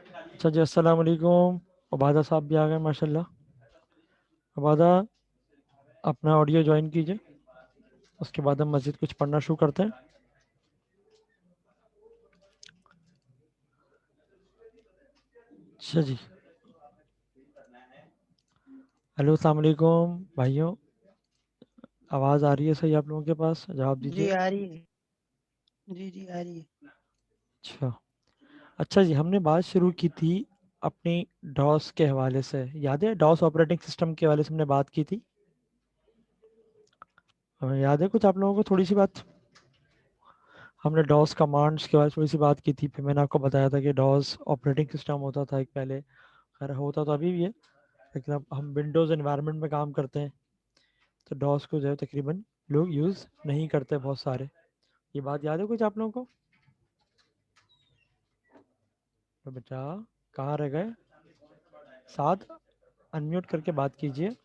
अच्छा जी, अस्सलाम वालेकुम। उबादा साहब भी आ गए माशाल्लाह। उबादा, अपना ऑडियो ज्वाइन कीजिए, उसके बाद हम मस्जिद कुछ पढ़ना शुरू करते हैं। अच्छा जी, हेलो, अस्सलाम वालेकुम भाइयों। आवाज़ आ रही है सही आप लोगों के पास? जवाब जी दीजिए। आ रही है। जी आ रही है। अच्छा। अच्छा जी, हमने बात शुरू की थी अपनी डॉस के हवाले से। याद है, डॉस ऑपरेटिंग सिस्टम के हवाले से हमने बात की थी। हमें याद है कुछ आप लोगों को थोड़ी सी बात? हमने डॉस कमांड्स के बारे में थोड़ी सी बात की थी। फिर मैंने आपको बताया था कि डॉस ऑपरेटिंग सिस्टम होता था एक पहले। खैर, होता तो अभी भी है, लेकिन अब हम विंडोज़ एनवायरनमेंट में काम करते हैं, तो डॉस को जो है तकरीबन लोग यूज़ नहीं करते बहुत सारे। ये बात याद है कुछ आप लोगों को? तो बेटा, कहाँ रह गए? साथ अनम्यूट करके बात कीजिए।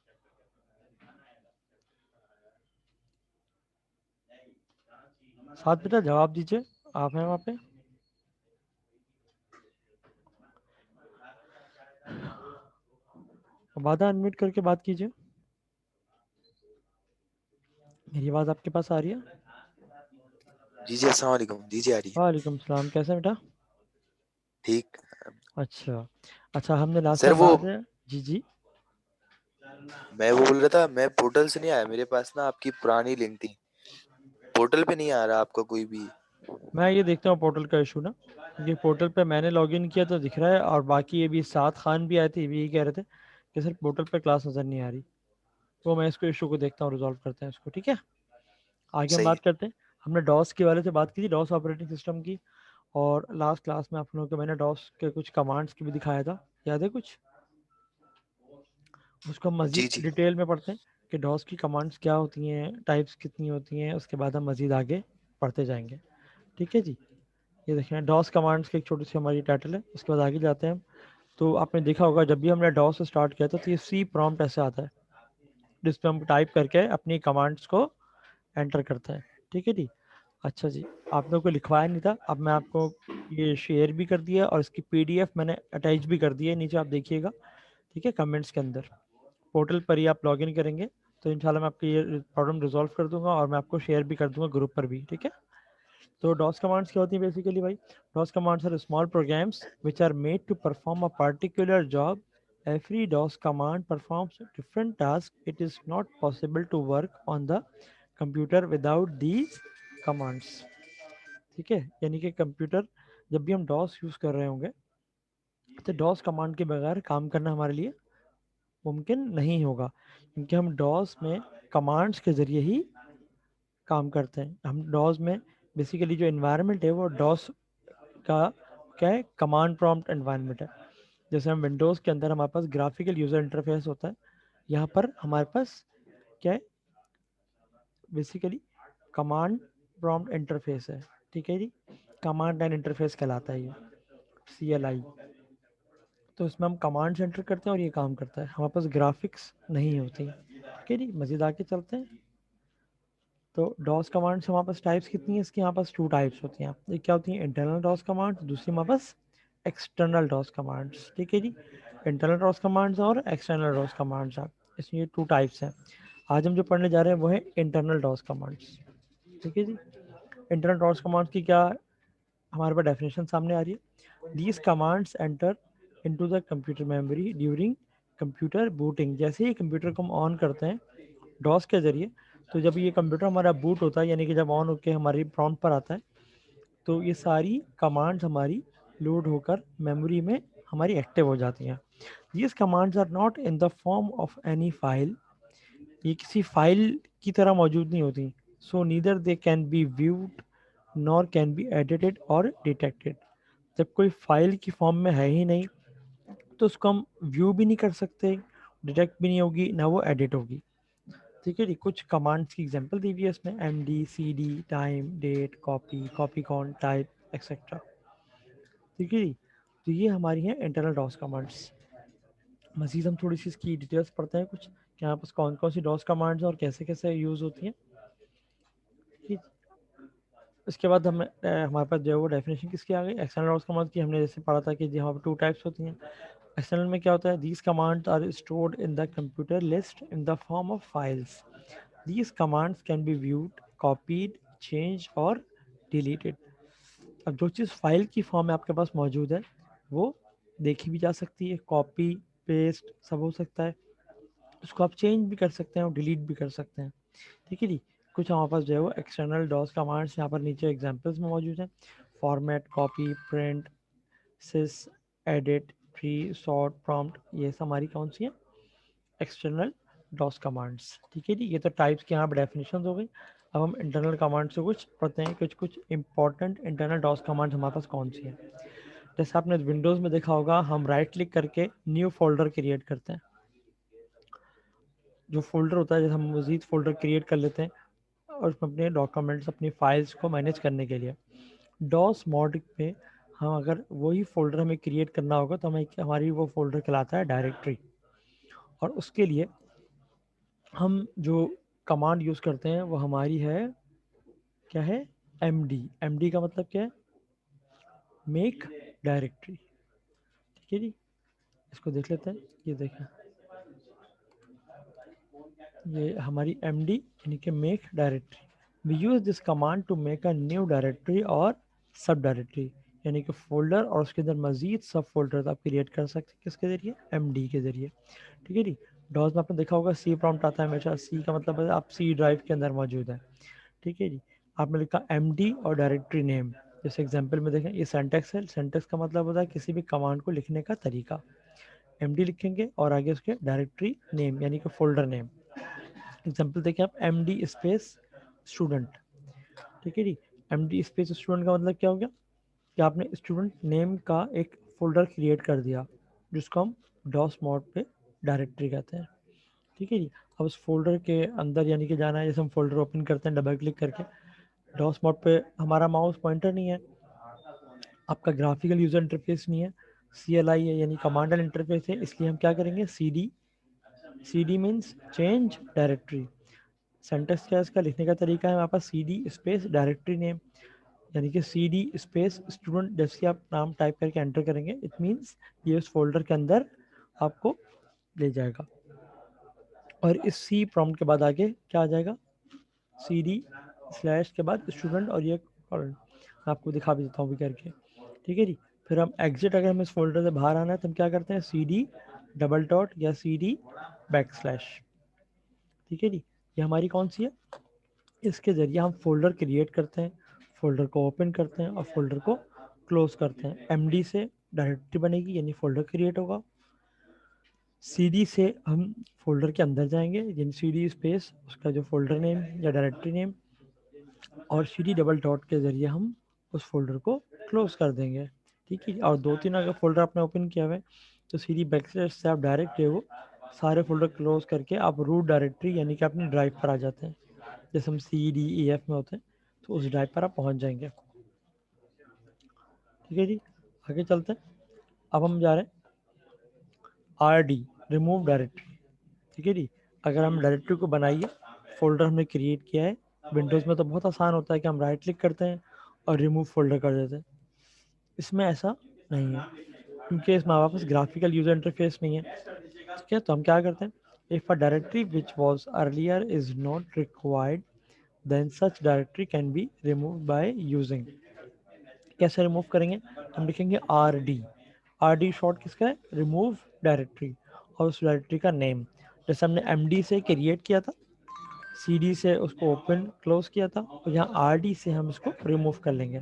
साथ बेटा जवाब दीजिए। आप हैं वहाँ पे? वादा अनम्यूट करके बात कीजिए। मेरी आवाज़ आपके पास आ रही है? जी जी, अस्सलाम वालेकुम। जी जी, आ रही है। वालेकुम सलाम, कैसे हैं बेटा? ठीक। अच्छा। अच्छा, हमने लास्ट सर टाइम वो बात है। जी जी। मैं वो बोल रहा था, मैं पोर्टल से नहीं आया, मेरे पास ना आपकी पुरानी लिंक थी। पोर्टल पे नहीं आ रहा आपका कोई भी। मैं ये देखता हूँ पोर्टल का इशू ना। ये पोर्टल पे मैंने लॉगिन किया तो दिख रहा है, और बाकी ये भी सात खान भी आए थे, ये भी यही कह रहे थे कि सर पोर्टल पे क्लास नज़र नहीं आ रही। तो मैं इसको इशू को देखता हूँ, रिजॉल्व करते हैं इसको, ठीक है? आगे हम सही बात है। करते हैं। हमने डॉस के बारे से बात की थी, डॉस ऑपरेटिंग सिस्टम की। और लास्ट क्लास में आप लोगों को मैंने डॉस के कुछ कमांड्स की भी दिखाया था। याद है कुछ? उसको हम जी मज़ीद जी। डिटेल में पढ़ते हैं कि डॉस की कमांड्स क्या होती हैं, टाइप्स कितनी होती हैं, उसके बाद हम मज़ीद आगे पढ़ते जाएंगे। ठीक है जी। ये देखें, डॉस कमांड्स की एक छोटी सी हमारी टाइटल है, उसके बाद आगे जाते हैं हम। तो आपने देखा होगा जब भी हमने डॉस स्टार्ट किया था तो ये सी प्रॉम्प्ट ऐसे आता है, जिस पे हम टाइप करके अपनी कमांड्स को एंटर करते हैं। ठीक है जी। अच्छा जी, आप लोगों को लिखवाया नहीं था, अब मैं आपको ये शेयर भी कर दिया और इसकी पीडीएफ मैंने अटैच भी कर दी है, नीचे आप देखिएगा। ठीक है, कमेंट्स के अंदर पोर्टल पर ही आप लॉगिन करेंगे तो इंशाल्लाह मैं आपकी ये प्रॉब्लम रिजॉल्व कर दूंगा, और मैं आपको शेयर भी कर दूंगा ग्रुप पर भी। ठीक है? तो डॉस कमांड्स क्या होती हैं बेसिकली भाई? DOS commands are small programs which are made to perform a particular job. Every DOS command performs different tasks. It is not possible to work on the computer without these commands. ठीक है? यानी कि computer, जब भी हम DOS use कर रहे होंगे तो डॉस कमांड के बगैर काम करना हमारे लिए मुमकिन नहीं होगा, क्योंकि हम डॉस में कमांड्स के ज़रिए ही काम करते हैं। हम डॉस में बेसिकली जो इन्वायरमेंट है वो डॉस का क्या है? कमांड प्रॉम्प्ट एनवायरनमेंट है। जैसे हम विंडोज़ के अंदर हमारे पास ग्राफिकल यूज़र इंटरफेस होता है, यहाँ पर हमारे पास क्या है? बेसिकली कमांड प्रॉम्प्ट इंटरफेस है। ठीक है जी। कमांड लाइन इंटरफेस कहलाता है ये, CLI। तो इसमें हम कमांड्स एंटर करते हैं और ये काम करता है, हमारे पास ग्राफिक्स नहीं होती। ठीक है जी, मज़ीद आगे चलते हैं। तो डॉस कमांड्स हमारे पास टाइप्स कितनी है इसकी? हमारे पास टू टाइप्स होती हैं। एक क्या होती हैं? इंटरनल डॉस कमांड्स, दूसरी हमारे पास एक्सटर्नल डॉस कमांड्स। ठीक है जी। इंटरनल डॉस कमांड्स और एक्सटर्नल डॉस कमांड्स, आप इसमें ये टू टाइप्स हैं। आज हम जो पढ़ने जा रहे हैं वो है इंटरनल डॉस कमांड्स। ठीक है जी। इंटरनल डॉस कमांड्स की क्या हमारे पास डेफिनेशन सामने आ रही है? These commands enter into the computer memory during computer booting. जैसे ही कंप्यूटर को हम ऑन करते हैं डॉस के ज़रिए, तो जब ये कंप्यूटर हमारा बूट होता है, यानी कि जब ऑन होकर हमारी प्रॉम्प्ट पर आता है, तो ये सारी कमांड्स हमारी लोड होकर मेमोरी में हमारी एक्टिव हो जाती हैं। These commands are not in the form of any file. ये किसी फाइल की तरह मौजूद नहीं होती। So neither they can be viewed nor can be edited और डिटेक्टेड। जब कोई फाइल की फॉर्म में है ही नहीं, तो उसको हम व्यू भी नहीं कर सकते, डिटेक्ट भी नहीं होगी, ना वो एडिट होगी। ठीक है जी। कुछ कमांड्स की एग्जांपल दी हुई है इसमें: MD, CD, time, date, copy, copy con, type etcetera. ठीक है जी। तो ये हमारी हैं इंटरनल डॉस कमांड्स। मज़ीद हम थोड़ी सी इसकी डिटेल्स पढ़ते हैं कुछ, कि यहाँ पर कौन कौन सी डॉस कमांड्स हैं और कैसे कैसे यूज़ होती हैं। ठीक है। इसके बाद हमारे पास जो है वो डेफिनेशन किसकी आ गई, एक्सटर्नल डॉस कमांड की। हमने जैसे पढ़ा था कि जी यहाँ पर 2 टाइप्स होती हैं। एक्सटर्नल में क्या होता है, these commands are stored in the computer list in the form of files. These commands can be viewed, copied, change और डिलीटेड। अब जो चीज़ फाइल की फॉर्म में आपके पास मौजूद है वो देखी भी जा सकती है, कॉपी पेस्ट सब हो सकता है, उसको आप चेंज भी कर सकते हैं और डिलीट भी कर सकते हैं। ठीक है जी। कुछ हमारे पास जो है वो एक्सटर्नल डॉस कमांड्स यहाँ पर नीचे एग्जांपल्स में मौजूद हैं। फॉर्मेट, कॉपी, प्रिंट, सिस, एडिट, फ्री, सॉर्ट, प्रॉम्प्ट, ये सब हमारी कौन सी हैं, एक्सटर्नल डॉस कमांड्स। ठीक है जी। ये तो टाइप्स की यहाँ पर डेफिनेशन हो गई। अब हम इंटरनल कमांड से कुछ पढ़ते हैं, कुछ इंपॉर्टेंट इंटरनल डॉस कमांड हमारे पास कौन सी है। जैसे आपने विंडोज़ में देखा होगा, हम राइट क्लिक करके न्यू फोल्डर क्रिएट करते हैं। जो फोल्डर होता है, जैसे हम मज़ीद फोल्डर क्रिएट कर लेते हैं और उसमें अपने डॉक्यूमेंट्स, अपनी फाइल्स को मैनेज करने के लिए। डॉस मोड पे हम अगर वही फोल्डर हमें क्रिएट करना होगा तो हमारी वो फोल्डर कहलाता है डायरेक्टरी। और उसके लिए हम जो कमांड यूज़ करते हैं वो हमारी है, क्या है, md। md का मतलब क्या है, मेक डायरेक्टरी। ठीक है जी। इसको देख लेते हैं। ये देखें, ये हमारी md यानी कि make directory. We use this command to make a new directory और सब डायरेक्टरी, यानी कि फोल्डर और उसके अंदर मजीद सब फोल्डर आप क्रिएट कर सकते हैं किसके ज़रिए, md के ज़रिए। ठीक है जी। डॉस में आपने देखा होगा सी प्रॉम्प्ट आता है हमेशा। सी का मतलब है आप सी ड्राइव के अंदर मौजूद है। ठीक है जी। आपने लिखा md और डायरेक्टरी नेम। जैसे एग्जांपल में देखें, ये सेंटेक्स है। सेंटेक्स का मतलब होता है किसी भी कमांड को लिखने का तरीका। md लिखेंगे और आगे उसके डायरेक्टरी नेम यानी कि फोल्डर नेम। एग्जाम्पल देखें आप, md स्पेस स्टूडेंट। ठीक है जी। md स्पेस स्टूडेंट का मतलब क्या हो गया कि आपने स्टूडेंट नेम का एक फोल्डर क्रिएट कर दिया जिसको हम डॉस मोड पे डायरेक्टरी कहते हैं। ठीक है जी। अब उस फोल्डर के अंदर यानी कि जाना है, जैसे हम फोल्डर ओपन करते हैं डबल क्लिक करके। डॉस मोड पे हमारा माउस पॉइंटर नहीं है, आपका ग्राफिकल यूजर इंटरफेस नहीं है, CLI है यानी कमांडल इंटरफेस है। इसलिए हम क्या करेंगे, CD मीन्स चेंज डायरेक्टरी। सेंटेक्स क्या है इसका लिखने का तरीका है हमारे पास, CD स्पेस डायरेक्टरी नेम यानी कि CD स्पेस स्टूडेंट। जैसे आप नाम टाइप करके एंटर करेंगे, इट मीन्स ये उस फोल्डर के अंदर आपको ले जाएगा। और इस C प्रॉम्प्ट के बाद आगे क्या आ जाएगा, CD स्लैश के बाद स्टूडेंट और ये कॉलन। मैं आपको दिखा भी देता हूँ भी करके। ठीक है जी। फिर हम एग्जिट, अगर हमें इस फोल्डर से बाहर आना है तो हम क्या करते हैं, CD डबल डॉट या CD बैक स्लैश। ठीक है जी। ये हमारी कौन सी है, इसके ज़रिए हम फोल्डर क्रिएट करते हैं, फोल्डर को ओपन करते हैं और फोल्डर को क्लोज करते हैं। md से डायरेक्टरी बनेगी यानी फोल्डर क्रिएट होगा। cd से हम फोल्डर के अंदर जाएंगे यानी cd स्पेस उसका जो फोल्डर नेम या डायरेक्टरी नेम, और cd डबल डॉट के ज़रिए हम उस फोल्डर को क्लोज कर देंगे। ठीक है। और 2-3 अगर फोल्डर आपने ओपन किया हुआ है तो cd बैकस्लैश से आप डायरेक्ट है वो सारे फोल्डर क्लोज करके आप रूट डायरेक्टरी यानी कि अपनी ड्राइव पर आ जाते हैं। जैसे हम CDEF में होते हैं तो उस ड्राइव पर आप पहुंच जाएंगे। ठीक है जी। आगे चलते हैं। अब हम जा रहे हैं RD, रिमूव डायरेक्टरी। ठीक है जी। अगर हम डायरेक्टरी को बनाइए, फोल्डर हमने क्रिएट किया है, विंडोज़ में तो बहुत आसान होता है कि हम राइट क्लिक करते हैं और रिमूव फोल्डर कर देते हैं। इसमें ऐसा नहीं है क्योंकि इसमें हमारे पास ग्राफिकल यूजर इंटरफेस नहीं है। ठीक है। तो हम क्या करते हैं, if a directory which was earlier is not required then such directory can be remove by using. कैसे रिमूव करेंगे, हम लिखेंगे RD शॉर्ट किसका है, रिमूव डायरेक्टरी, और उस डायरेक्टरी का नेम। जैसे हमने MD से क्रिएट किया था, CD से उसको ओपन क्लोज किया था, और यहाँ RD से हम इसको रिमूव कर लेंगे।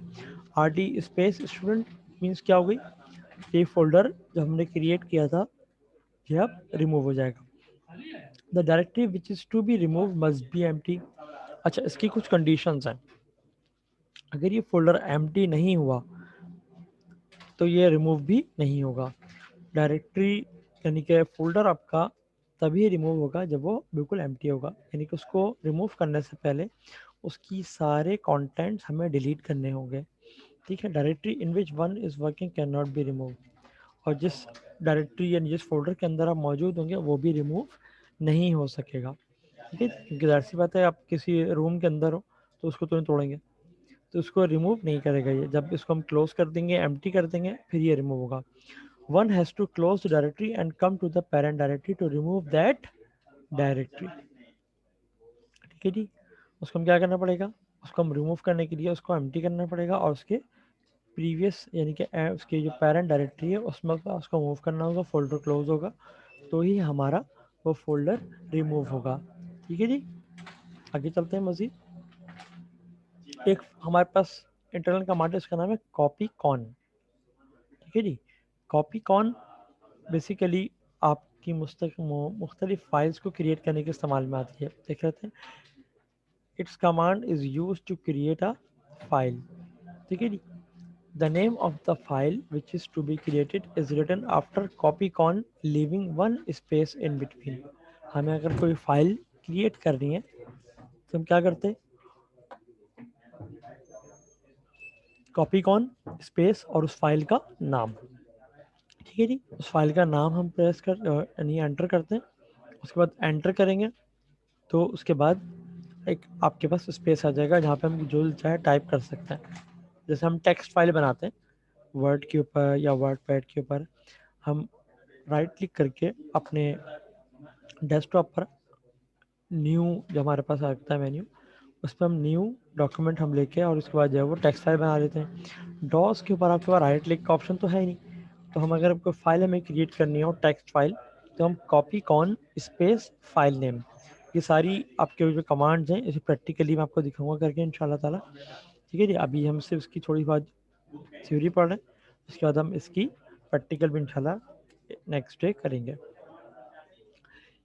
RD स्पेस स्टूडेंट मीन्स क्या हो गई, ये फोल्डर जो हमने क्रिएट किया था ये अब रिमूव हो जाएगा। The directory which is to be remove must be empty. अच्छा, इसकी कुछ कंडीशंस हैं। अगर ये फोल्डर एम्प्टी नहीं हुआ तो ये रिमूव भी नहीं होगा। डायरेक्टरी यानी कि फोल्डर आपका तभी रिमूव होगा जब वो बिल्कुल एम्प्टी होगा, यानी कि उसको रिमूव करने से पहले उसकी सारे कंटेंट्स हमें डिलीट करने होंगे। ठीक है। Directory in which one is working can not be remove, और जिस डायरेक्टरी यानी जिस फोल्डर के अंदर आप मौजूद होंगे वो भी रिमूव नहीं हो सकेगा। ठीक है। क्योंकि जाहिर सी बात है, आप किसी रूम के अंदर हो तो उसको तो नहीं तोड़ेंगे। तो उसको रिमूव नहीं करेगा ये। जब इसको हम क्लोज कर देंगे, एम्प्टी कर देंगे, फिर ये रिमूव होगा। One has to close the directory and come to the parent directory to remove that directory. ठीक है जी, उसको हम क्या करना पड़ेगा, उसको हम रिमूव करने के लिए उसको एम्प्टी करना पड़ेगा और उसके प्रीवियस यानी कि उसकी जो पेरेंट डायरेक्टरी है उसमें उसको मूव करना होगा, फोल्डर क्लोज होगा तो ही हमारा वो फोल्डर रिमूव होगा। ठीक है जी, आगे चलते हैं मज़ीद। एक हमारे पास इंटरनल कमांड है, उसका नाम है कॉपी कॉन। ठीक है जी, कॉपी कॉन बेसिकली आपकी मुख्तलिफ फाइल्स को क्रिएट करने के इस्तेमाल में आती है। देख लेते हैं, its command is use to create a file. ठीक है जी, the name of the file which is to be created is written after copycon leaving one space in between। हमें अगर कोई फाइल क्रिएट करनी है तो हम क्या करते हैं, कॉपीकॉन स्पेस और उस फाइल का नाम। ठीक है जी, उस फाइल का नाम हम प्रेस कर यानी एंटर करते हैं। उसके बाद एंटर करेंगे तो उसके बाद एक आपके पास स्पेस आ जाएगा जहाँ पे हम जो चाहे टाइप कर सकते हैं। जैसे हम टेक्स्ट फाइल बनाते हैं वर्ड के ऊपर या वर्ड पैड के ऊपर, हम राइट क्लिक करके अपने डेस्कटॉप पर न्यू जो हमारे पास आता है मेन्यू, उस पर हम न्यू डॉक्यूमेंट हम लेके और उसके बाद जो है वो टेक्स्ट फाइल बना लेते हैं। डॉस के ऊपर आपके पास राइट क्लिक का ऑप्शन तो है ही नहीं, तो हम अगर कोई फाइल हमें क्रिएट करनी हो टेक्स्ट फाइल, तो हम copy con space file name, ये सारी आपके जो कमांड्स हैं इसे प्रैक्टिकली मैं आपको दिखाऊंगा करके इंशाल्लाह ताला। ठीक है जी, अभी हम सिर्फ इसकी थोड़ी बहुत थ्योरी पढ़ रहे हैं, उसके बाद हम इसकी प्रैक्टिकल भी इंशाल्लाह नेक्स्ट डे करेंगे।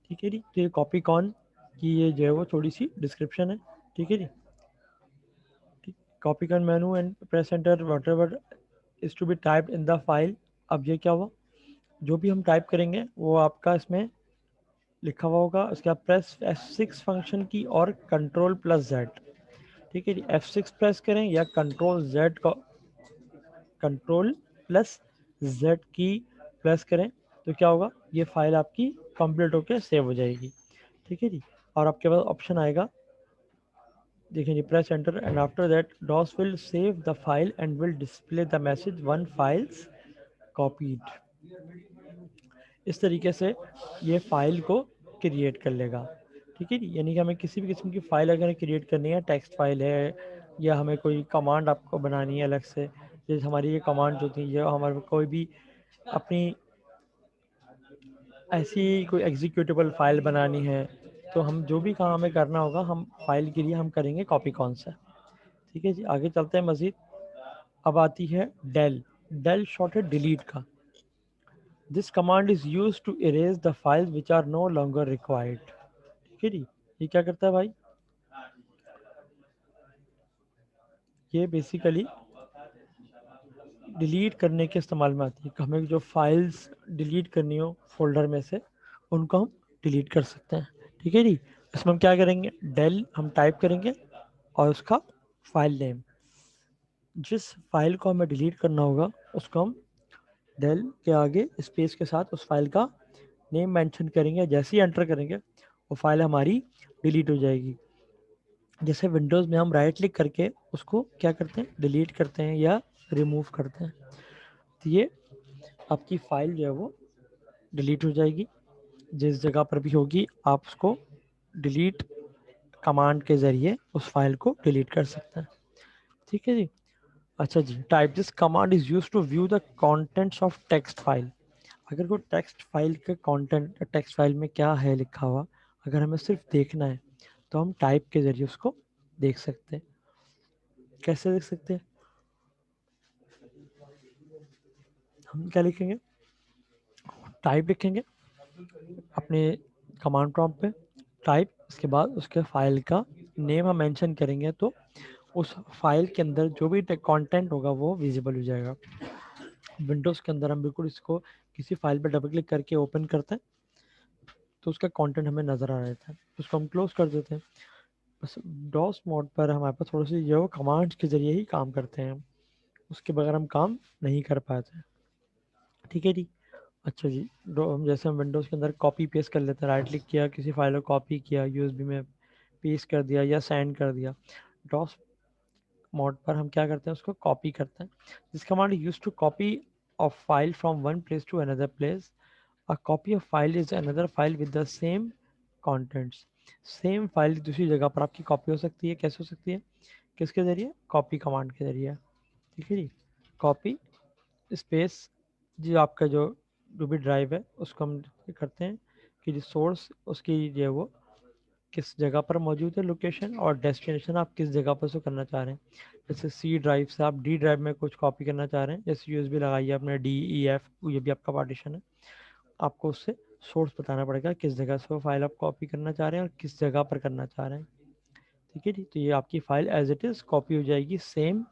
ठीक है जी, तो ये कॉपी कॉन की ये जो है वो थोड़ी सी डिस्क्रिप्शन है। ठीक है जी, copy con menu and press enter whatever is to be typed in the file. अब ये क्या हुआ, जो भी हम टाइप करेंगे वो आपका इसमें लिखा हुआ होगा। उसके बाद प्रेस F6 फंक्शन की और कंट्रोल प्लस जेड। ठीक है जी, F6 प्रेस करें या कंट्रोल प्लस जेड की प्रेस करें तो क्या होगा, ये फाइल आपकी कंप्लीट होकर सेव हो जाएगी। ठीक है जी, और आपके पास ऑप्शन आएगा, देखिए जी, press enter and after that DOS will save the file and will display the message one files copied. इस तरीके से ये फाइल को क्रिएट कर लेगा। ठीक है जी, यानी कि हमें किसी भी किस्म की फाइल अगर क्रिएट करनी है, टेक्स्ट फाइल है या हमें कोई कमांड आपको बनानी है अलग से, जैसे हमारी ये कमांड जो थी, ये हमारे कोई भी अपनी ऐसी कोई एग्जीक्यूटेबल फाइल बनानी है, तो हम जो भी काम हमें करना होगा हम फाइल के लिए हम करेंगे कॉपी कॉन से। ठीक है जी, आगे चलते हैं मज़ीद। अब आती है डेल। डेल शॉर्ट है डिलीट का। This command is use to erase the files which are no longer required. ठीक है जी, ये क्या करता है भाई, ये बेसिकली डिलीट करने के इस्तेमाल में आती है। हमें जो फाइल्स डिलीट करनी हो फोल्डर में से, उनको हम डिलीट कर सकते हैं। ठीक है जी, इसमें हम क्या करेंगे, डेल हम टाइप करेंगे और उसका फाइल नेम, जिस फाइल को हमें डिलीट करना होगा उसको हम डेल के आगे स्पेस के साथ उस फाइल का नेम मेंशन करेंगे। जैसे ही एंटर करेंगे वो फाइल हमारी डिलीट हो जाएगी। जैसे विंडोज़ में हम राइट क्लिक करके उसको क्या करते हैं, डिलीट करते हैं या रिमूव करते हैं, तो ये आपकी फ़ाइल जो है वो डिलीट हो जाएगी। जिस जगह पर भी होगी आप उसको डिलीट कमांड के ज़रिए उस फाइल को डिलीट कर सकते हैं। ठीक है जी, अच्छा जी, type this command is use to view the contents of text file. अगर वो टेक्स्ट फाइल के कंटेंट, टेक्स्ट फाइल में क्या है लिखा हुआ, अगर हमें सिर्फ देखना है तो हम टाइप के ज़रिए उसको देख सकते हैं। कैसे देख सकते हैं, हम क्या लिखेंगे, टाइप लिखेंगे अपने कमांड प्रॉम्प्ट पे, टाइप, उसके बाद उसके फाइल का नेम हम मेंशन करेंगे तो उस फाइल के अंदर जो भी कंटेंट होगा वो विजिबल हो जाएगा। विंडोज़ के अंदर हम बिल्कुल इसको किसी फाइल पर डबल क्लिक करके ओपन करते हैं तो उसका कंटेंट हमें नज़र आ रहता है, उसको हम क्लोज कर देते हैं। बस डॉस मोड पर हमारे पास थोड़ी सी जो कमांड्स के ज़रिए ही काम करते हैं, उसके बगैर हम काम नहीं कर पाते। ठीक है जी, अच्छा जी, हम जैसे हम विंडोज़ के अंदर कॉपी पेस्ट कर लेते हैं, राइट क्लिक किया, किसी फाइल को कॉपी किया, यूएसबी में पेस्ट कर दिया या सेंड कर दिया। डॉस मोड पर हम क्या करते हैं, उसको कॉपी करते हैं. This command use to copy a file from one place to another place. A copy of file is another file with the same contents. Same file दूसरी जगह पर आपकी कॉपी हो सकती है. कैसे हो सकती है? किसके जरिए? कॉपी कमांड के जरिए. ठीक है जी. कॉपी स्पेस जो आपका जो भी ड्राइव है उसको हम करते हैं कि जो सोर्स उसकी जो है वो किस जगह पर मौजूद है लोकेशन, और डेस्टिनेशन आप किस जगह पर उसको करना चाह रहे हैं. जैसे सी ड्राइव से आप डी ड्राइव में कुछ कॉपी करना चाह रहे हैं, जैसे यूएसबी लगाइए आपने DEF, ये भी आपका पार्टीशन है. आपको उससे सोर्स बताना पड़ेगा किस जगह से वो फाइल आप कॉपी करना चाह रहे हैं और किस जगह पर करना चाह रहे हैं. ठीक है जी. तो ये आपकी file as it is copy हो जाएगी सेम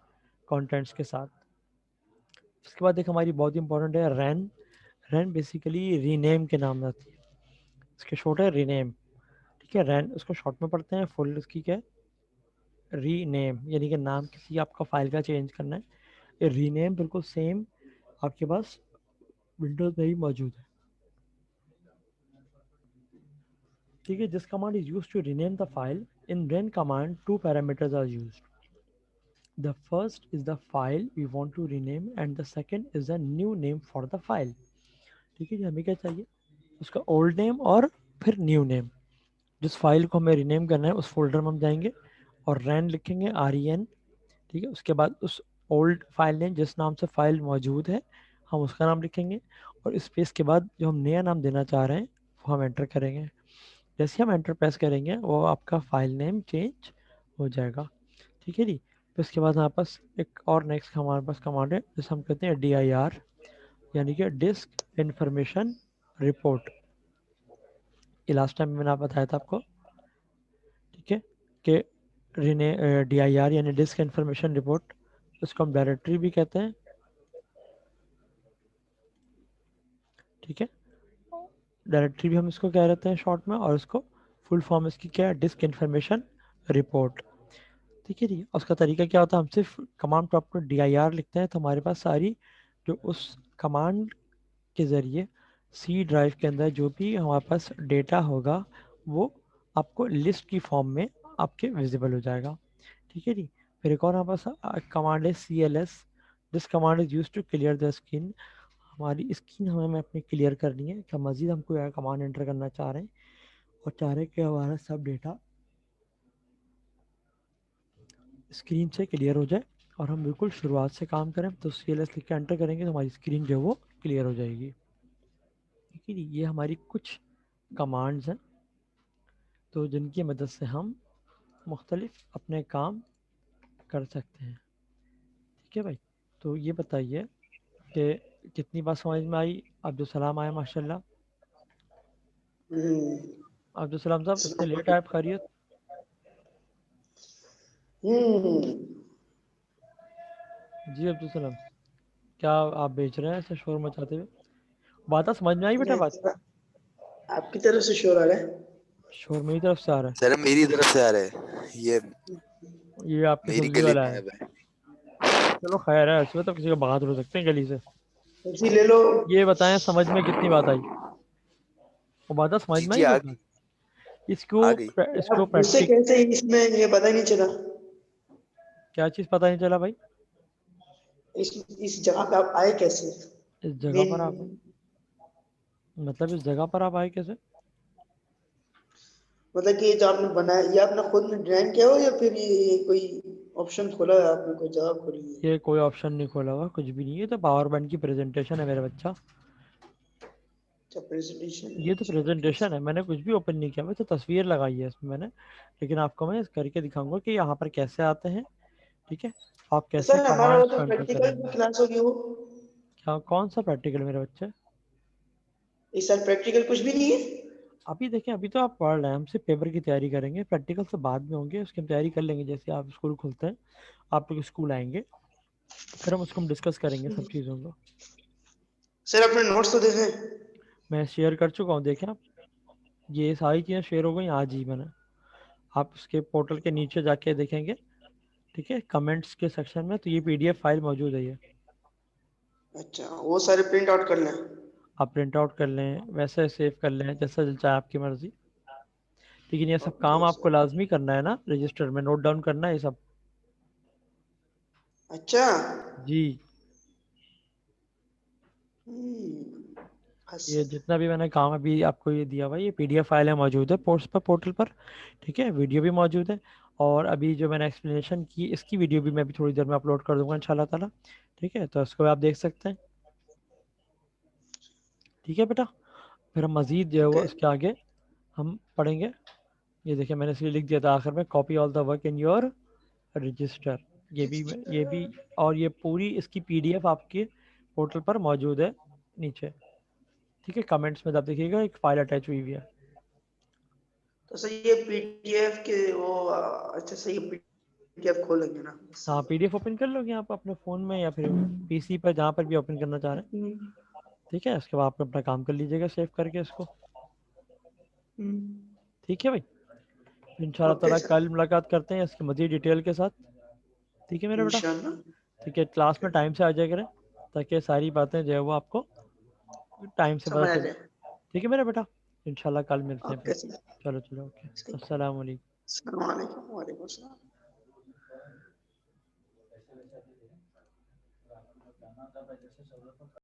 कंटेंट्स के साथ. उसके बाद एक हमारी बहुत इंपॉर्टेंट है रैन. रैन बेसिकली रीनेम के नाम आती है. इसके शॉर्ट है रीनेम. ठीक है. रैन उसको शॉर्ट में पढ़ते हैं, फुल उसकी क्या है? रीनेम, यानी कि नाम किसी आपका फाइल का चेंज करना है. ये रीनेम बिल्कुल सेम आपके पास विंडोज में ही मौजूद है. ठीक है. This command is used to rename the file. In ren command two parameters are used. The first is the file we want to rename and the second is a new name for the file. ठीक है जी. हमें क्या चाहिए? उसका old name और फिर new name. जिस file को हमें रीनेम करना है उस फोल्डर में हम जाएंगे और रैन लिखेंगे, REN. ठीक है. उसके बाद उस ओल्ड फाइल नेम जिस नाम से फाइल मौजूद है हम उसका नाम लिखेंगे, और स्पेस के बाद जो हम नया नाम देना चाह रहे हैं वो हम एंटर करेंगे. जैसे हम एंटर प्रेस करेंगे वो आपका फाइल नेम चेंज हो जाएगा. ठीक है जी. फिर उसके बाद हमारे पास एक और नेक्स्ट हमारे पास कमांड है जिसे हम कहते हैं DIR, यानी कि डिस्क इंफॉर्मेशन रिपोर्ट. ये लास्ट टाइम मैंने आप बताया था आपको. ठीक है. कि DIR यानी डिस्क इंफॉर्मेशन रिपोर्ट, उसको हम डायरेक्टरी भी कहते हैं. ठीक है. डायरेक्टरी भी हम इसको कह रहते हैं शॉर्ट में, और इसको फुल फॉर्म इसकी क्या है? Disk information report. ठीक है जी. उसका तरीका क्या होता है? हम सिर्फ कमांड प्रॉम्प्ट में DIR लिखते हैं तो हमारे पास सारी जो उस कमांड के ज़रिए सी ड्राइव के अंदर जो भी हमारे पास डेटा होगा वो आपको लिस्ट की फॉर्म में आपके विजिबल हो जाएगा. ठीक है जी. फिर एक और हमारे पास कमांड है CLS. This command is use to clear the screen. हमारी स्क्रीन हमें अपनी क्लियर करनी है. क्या मजीद हमको यह कमांड एंटर करना चाह रहे हैं और चाह रहे हैं कि हमारा सब डेटा स्क्रीन से क्लियर हो जाए और हम बिल्कुल शुरुआत से काम करें, तो CLS लिख के एंटर करेंगे तो हमारी स्क्रीन जो है वो क्लियर हो जाएगी. ठीक है जी. ये हमारी कुछ कमांड्स हैं तो जिनकी मदद से हम मुख्तलिफ अपने काम कर सकते हैं. ठीक है भाई. तो ये बताइए कि कितनी बात समझ में आई? अब्दुल सलाम आया माशाल्लाह. अब्दुल सलाम साहब इतने लेट आए, खैरियत? जी अब्दुल सलाम, क्या आप बेच रहे हैं ऐसे शोर मचाते हुए? बात समझ में आई बेटा? बात आपकी तरफ से शोर आ रहा है. शोर मेरी तरफ से आ रहा है. सर मेरी तरफ से आ रहा है. ये आपकी मेरी सब्जी गली वाला में है. है भाई. चलो खैर है, इसमें तो किसी का बात हो सकते हैं गली से. सब्जी ले लो. ये बताएं समझ में कितनी बात आई? वो बात समझ जी में जी आई आ बात? गई. इसको आ गई. इसको उससे प्रैक्टिक कैसे इसमें ये पता ही नहीं चला. क्या चीज़ पता नहीं चला भाई? इस जगह पे आप आए कैसे? इस जगह मेन पर आप, मतलब इस जगह पर आप आए कैसे? मतलब कि जो आपने बनाया ये आपने खुद में डिजाइन किया हो या फिर ये कोई ऑप्शन खोला है आपने, कोई जगह खोली है? ये कोई ऑप्शन नहीं खोला हुआ, कुछ भी नहीं. ये तो पावर पॉइंट की प्रेजेंटेशन है मेरा बच्चा. अच्छा प्रेजेंटेशन. ये तो अच्छा ओके. प्रेजेंटेशन है, मैंने कुछ भी ओपन नहीं किया. मैं तो तस्वीर लगाई है इसमें मैंने, लेकिन आपको मैं करके दिखाऊंगा कि यहाँ पर कैसे आते हैं. ठीक है. आप कैसे सर हमारा वो कमांड्स तो को एंटर प्रैक्टिकल करेंगे. क्लास होगी वो. क्या कौन सा प्रैक्टिकल मेरे बच्चे? इस साल प्रैक्टिकल कुछ भी नहीं है. अभी देखें, अभी तो आप पढ़ रहे हैं, हम सिर्फ पेपर की तैयारी करेंगे. प्रैक्टिकल से बाद में होंगे, उसकी हम तैयारी कर लेंगे. जैसे आप स्कूल खुलते हैं, आप लोग स्कूल आएंगे, फिर हम उसको हम डिस्कस करेंगे सब चीज़ों को. सर अपने नोट्स तो देखें. मैं शेयर कर चुका हूँ, देखें आप. ये सारी चीज़ें शेयर हो गई आज ही मैंने. आप उसके पोर्टल के नीचे जाके देखेंगे. ठीक है. कमेंट्स के सेक्शन में तो ये PDF फाइल मौजूद है. ये अच्छा वो सारे प्रिंट आउट कर लें. आप प्रिंट आउट कर लें, वैसे सेव कर लें, जैसा दिल चाहे आपकी मर्जी. लेकिन ये सब काम ओके आपको सर. लाजमी करना है ना, रजिस्टर में नोट डाउन करना है ये सब. अच्छा। जी। ये अच्छा। जितना भी मैंने काम अभी आपको ये दिया हुआ है, ये पीडीएफ फाइल है, मौजूद है पोस्ट पर, पोर्टल पर। ठीक है, वीडियो भी मौजूद है। और अभी जो मैंने एक्सप्लेनेशन की, इसकी वीडियो भी मैं अभी थोड़ी देर में अपलोड कर दूंगा इंशाल्लाह ताला। ठीक है, तो इसको आप देख सकते हैं। ठीक है बेटा, फिर हम मज़ीद जो है ठीक वो है। इसके आगे हम पढ़ेंगे। ये देखिए, मैंने इसलिए लिख दिया था आखिर में, copy all the work in your register. ये भी और ये पूरी इसकी पीडीएफ आपके पोर्टल पर मौजूद है नीचे। ठीक है, कमेंट्स में आप देखिएगा एक फाइल अटैच हुई हुई है। तो सही ये पीडीएफ के वो अच्छा सही पीडीएफ खोलेंगे ना, हाँ, सही है। पीडीएफ ओपन कर लोगे आप अपने फ़ोन में या फिर पीसी पर, जहाँ पर भी ओपन करना चाह रहे हैं। हम्म, ठीक है, उसके बाद आप अपना काम कर लीजिएगा सेव करके इसको। हम्म। ठीक है भाई, इंशाल्लाह ओके ताला सर। कल मुलाकात करते हैं इसकी मज़ीद डिटेल के साथ। ठीक है मेरा बेटा। इंशाल्लाह। ठीक है, क्लास ओके। में टाइम से आ जाया करें, ताकि सारी बातें जो है वो आपको टाइम से पता समझ आ चले। जाए। ठीक है मेरा बेटा, इंशाल्लाह कल मिलते हैं फिर। Okay sir. चलो चलो, ओके। सही। अस्सलाम वालेकुम। अस्सलाम वालेकुम। वालेकुम सलाम।